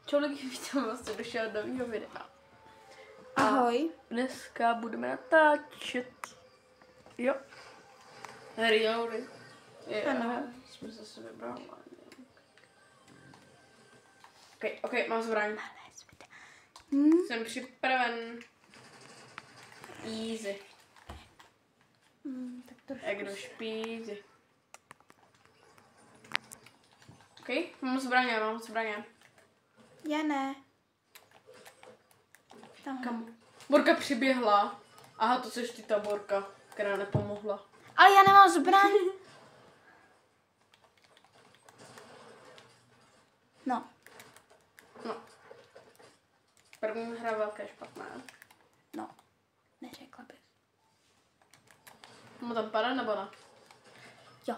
Čau lidi, vítám vás do dalšího nového videa. Ahoj. Dneska budeme natáčet. Jo. Harry. Ano. Jsme zase vybrali. Ok, mám zbraň. Jsem připraven. Easy. Tak to Jak do špízy. Ok, mám zbraně. Já ne. Tamhle. Kam? Borka přiběhla. Aha, to seš ty ta Borka, která nepomohla. Ale já nemám zbraň. No. První hra velké špatné. No. Neřekla bych. Mu tam padá nebo ne? Jo.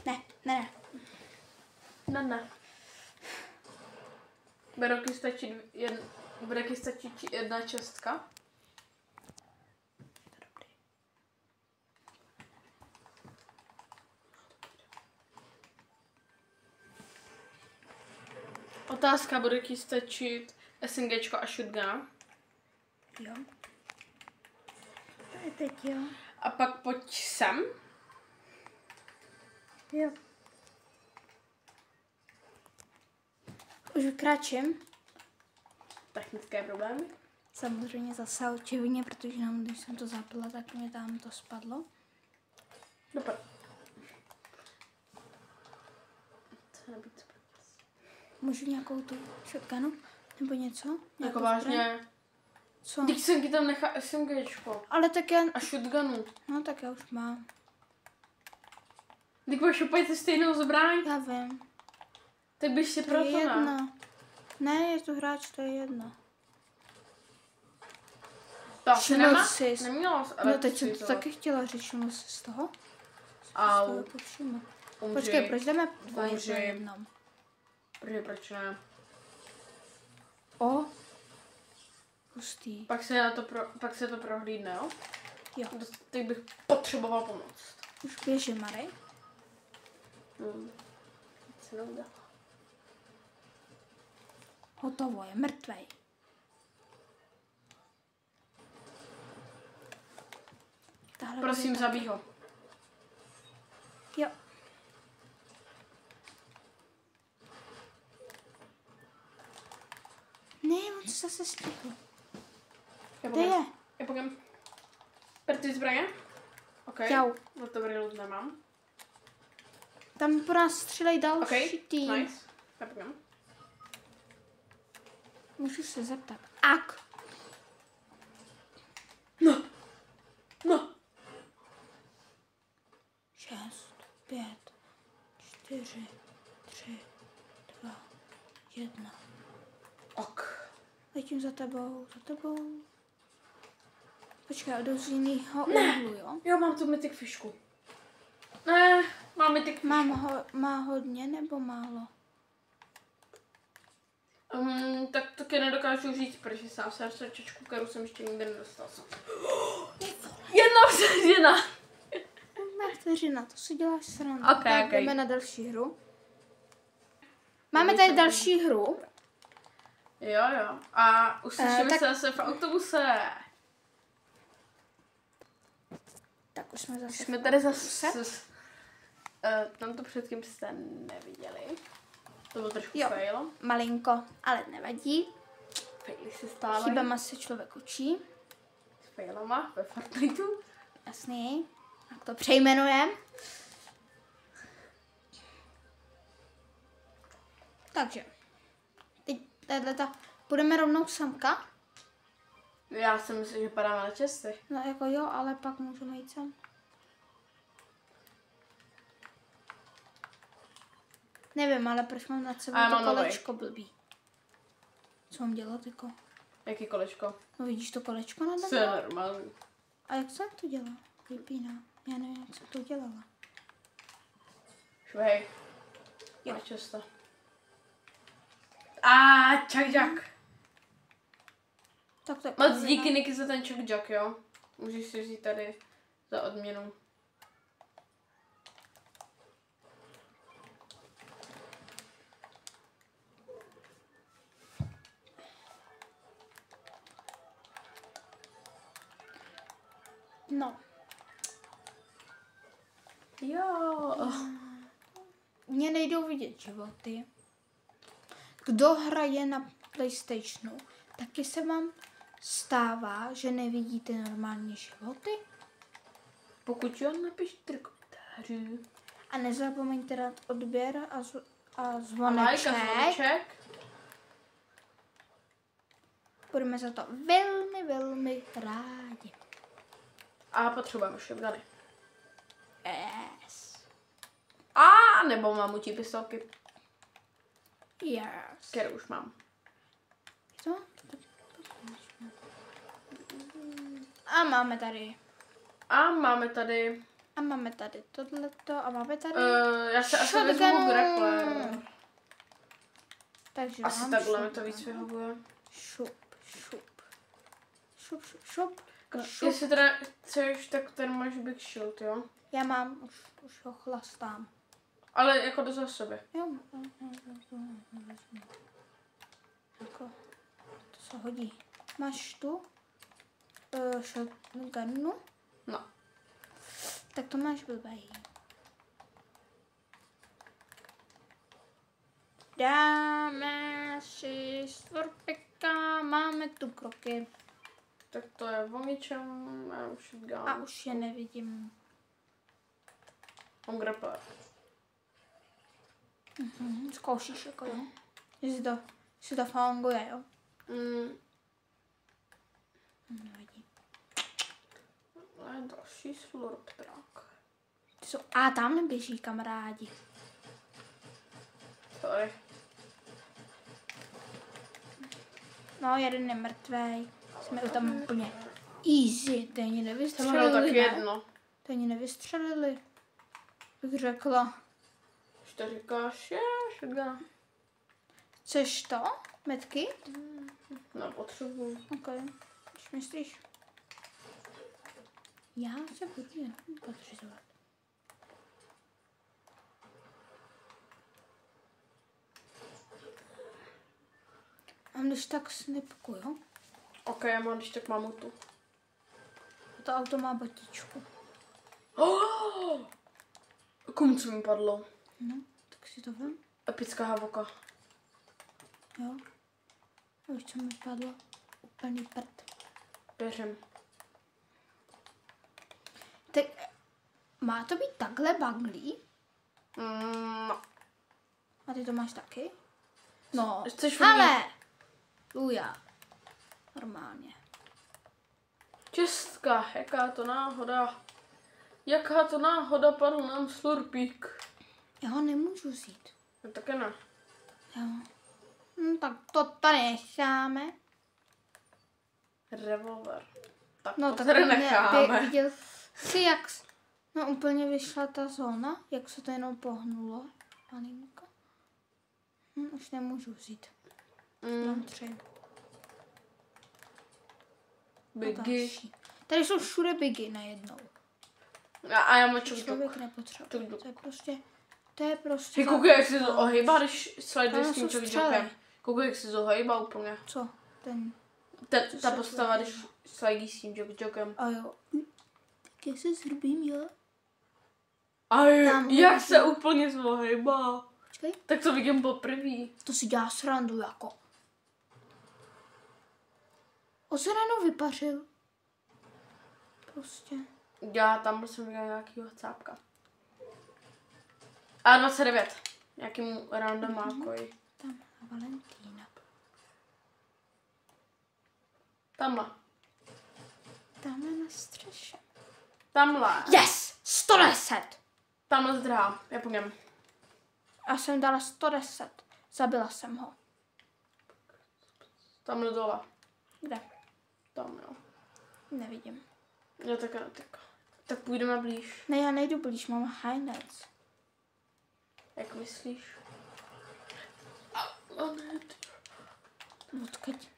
Ne. Ne. Bude ti stačit jedna čestka? Dobrý. Otázka, bude ti stačit SMGčko a shotgun? Jo. To je teď, jo. A pak pojď sem. Jo. Už vykráčím. Technické problémy. Samozřejmě zase očividně, protože nám, když jsem to zapila, tak mě tam to spadlo. Dopadl. Co nebýt. Můžu nějakou tu shotgunu? Nebo něco? Jako Nějakou vážně. zbraň? Co? Teď jsem ti tam nechá SMGčko. Ale tak já... A shotgunu. No tak já už mám. Teď budeš opět stejnou zbraň. Já vím. Tak bych si To je proto ne. jedno. Ne, je to hráč, to je jedno. To asi Všiml jsi. neměla z No teď jsem to taky chtěla říct, všiml jsi z toho? Au. Z toho povšiml. Umři. Počkej, proč jdeme dva Umři. na jednom? Proč ne? O. Hustý. Pak se to prohlídne, jo? Jo. Teď bych potřeboval pomoc. Už běžím, Mary. Se neudá. Hotovo, je mrtvej. Tahle Prosím, bude zabij ho. Jo. Ne, on se zase stihl. Kde je? Já pokém. Per ty zbraně? OK. Jau. No to loot nemám. Tam po nás střílej další OK, tým. nice. Já pokém. Můžu se zeptat. Ak. No. 6, 5, 4, 3, 2, 1. Ok. Letím za tebou. Počkej, jdu z jiného úhlu, jo? Jo, mám tu mythic fišku. Ne, mám mythic fišku. Má hodně nebo málo? Tak to tě nedokážu říct, protože sám se srdčečku, kterou jsem ještě nikdy nedostal. Jedna vteřina. Jedna vteřina, to si děláš srandu. Ok. Jdeme na další hru. Máme tady další hru. Jo. A uslyšíme tak- se zase v autobuse. Tak už jsme zase. Jsme tady zase. Tam to předtím jste neviděli. To bylo trošku Jo. fail. Malinko, ale nevadí. Faily se stávají. Chybama se člověk učí. S failama ve Fortniteu. Jasný. Tak to přejmenujeme. Takže. Teď tato. Budeme rovnou samka. Já si myslím, že padáme na česty. No jako jo, ale pak můžeme jít sem. Nevím, ale proč mám nad sebou A já to mám novej. kolečko blbý. Co mám dělat jako? Jaký kolečko? No vidíš to kolečko nade Co je mnou? normální. A jak jsem to dělala? Vypíná. Já nevím, jak jsem to dělala. Švej. Jo. Na često. Chuck Jack. Tak to je Moc odměna. díky Niky za ten Chuck Jack, jo? Můžeš si vzít tady za odměnu. No. Jo. Mně nejdou vidět životy. Kdo hraje na PlayStationu, taky se vám stává, že nevidíte normálně životy. Pokud jo, napište do komentářů. A nezapomeňte dát odběr a Like a zvoneček. zvoneček. Budeme za to velmi, velmi rádi. A potřebujeme shotguny. Yes. A nebo mamutí pistolky, Yes. které už mám. Co? A máme tady. A máme tady... A máme tady tohleto. A máme tady. já se asi vezmu shotgun. grappler. Takže Asi mám takhle mi to shotgun. víc vyhovuje. Šup, šup. Šup, šup, šup. Šup. Jestli teda chceš, tak ten máš Big Shield, jo? Já mám, už ho chlastám. Ale jako do zásoby. Jo. Jako, to se hodí. Máš tu shotgunu? No. Tak to máš blbej. Dáme si stvorpeka, máme tu kroky. Tak to je o ničem, já už shotgun. A už je nevidím. Mám grappler. Zkoušíš jako jo? Jestli to funguje, jo? Nevadí. Ale další slurp trak. A tam neběží kamarádi. Sorry. No, jeden je mrtvej. Jsme tam úplně easy. To ani Jsem hrál nevystřelili, tak ne? jedno. To ani nevystřelili. Bych řekla. Už to říkáš, je shotgun. Chceš to? Metky? No, potřebuji. Ok. Když myslíš? Já se budu jen podřizovat. Mám když tak snipku, jo? Ok, já mám když tak mamutu. To auto má botičku. Oh! Co mi padlo? No, tak si to vem. Epická havoka. Jo. A už co mi padlo? Úplný prd. Věřím. Tak má to být takhle baglí? No. A ty to máš taky? No, Chceš ale! Luja. Normálně. Čestka, jaká to náhoda. Jaká to náhoda, padl nám slurpík. Já ho nemůžu vzít. No také ne. Jo. No, tak to tady necháme. Revolver. Tak No to tak tady necháme. viděl jsi, jak no, úplně vyšla ta zóna, jak se to jenom pohnulo. Malinko. Už nemůžu vzít. Mám 3. Biggie. Tady jsou všude bigy najednou. A já mám čuk. Člověk nepotřebuje. Tuk. To je prostě... Ty koukej, jak se to ohýbá, když sliduješ Tam s tím jsou čok-jokem. Koukej, jak se to ohýbá úplně. Co? Ten... Ta postava, když slidí s tím čok-jokem. A jo. Tak já se zrbím, jo? A Tam jak hodí. se úplně zohýbá. Počkej. Tak to vidím poprvé. To si dělá srandu, jako. O se najednou vypařil. Prostě. Já tam jsem viděla nějakýho cápka. A 29. Nějakýmu randomákovi. Tam na Valentína. Tamhle. Tamhle na střeše. Tamhle. Yes! 110! Tamhle zdrhá. Já po něm. A jsem dala 110. Zabila jsem ho. Tamhle dole. Kde? Tam jo. Nevidím. Já tak půjdeme blíž. Ne, já nejdu blíž, mám highness. Jak myslíš? Odkud?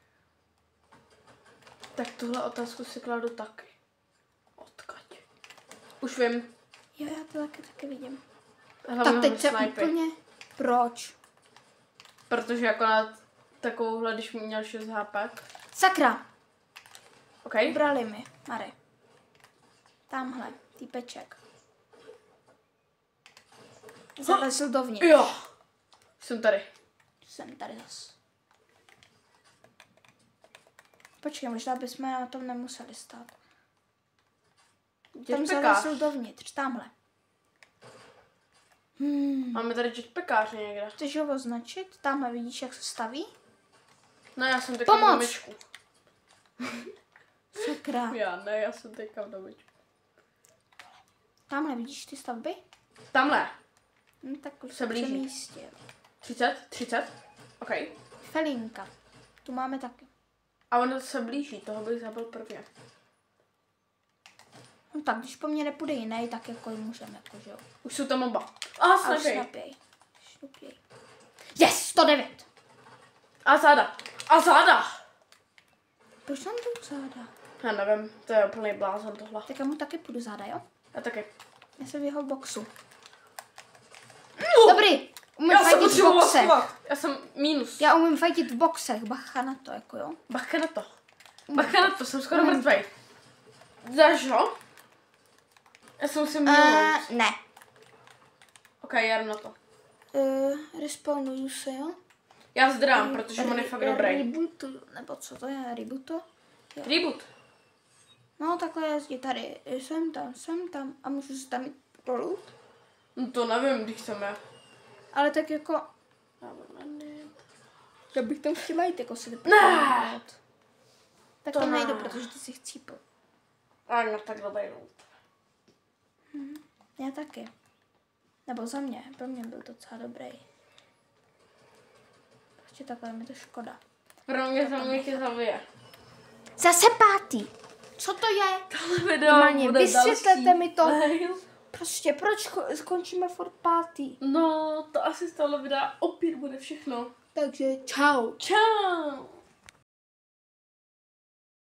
Tak tuhle otázku si kladu taky. Odkud? Už vím. Jo, já to taky vidím. Hlavně Tak mám teď se snipy. úplně... Proč? Protože akorát takovouhle, když mi měl 6 HP. Sakra! OK? Brali mi, Mary. Tamhle, týpeček. Zalezl dovnitř. Jo. Jsem tady. Jsem tady zas. Počkej, možná bychom na tom nemuseli stát. Tam zalezl dovnitř, tamhle. Máme tady jetpackáře někde. Chceš ho označit? Tamhle vidíš, jak se staví? No já jsem teďka v domečku. Sakra. Já jsem teďka v domečku. Tamhle vidíš ty stavby? Tamhle. Tak už se blíží. místě. 30? OK. Felinka. Tu máme taky. A ono se blíží, toho bych zabil prvně. No tak, když po mně nepůjde jiný, tak jako můžeme, jako, že jo. Už jsou tam oba. A snapěj. Yes, 109. A záda. Proč nám jdou záda? Já nevím, to je úplný blázon tohle. Tak já mu taky půjdu záda, jo? Já taky. Já jsem v jeho boxu. No! Dobrý, umím fajtit v boxech. Já jsem minus. Já umím fajtit v boxech, bacha na to, jako jo. Bacha na to, jsem skoro mrtvej. Dáš ho? Já jsem musím minut. Ne. OK, já jdu na to. Respawnuju se, jo? Já zdrám, protože on je fakt dobrý. Rebootu, nebo co to je, rebootu? Jo. Reboot. No takhle jezdí tady, jsem tam a můžu se tam jít dolů. No to nevím, když jsem já. Ale tak jako, já bych tam chtěla jít, jako se Ne! Tak To tam ne. nejdu, protože ty si chcípl. Ano, tak dobrý loot. Já taky. Nebo za mě, pro mě byl docela dobrý. Prostě takhle mi to škoda. Pro mě za mě tě zabije. Zase pátý. Co to je? Tohle video Normálně, bude vysvětlete další mi to. fail. Prostě proč skončíme furt pátý? No, to asi z tohle videa opět bude všechno. Takže čau. Čau.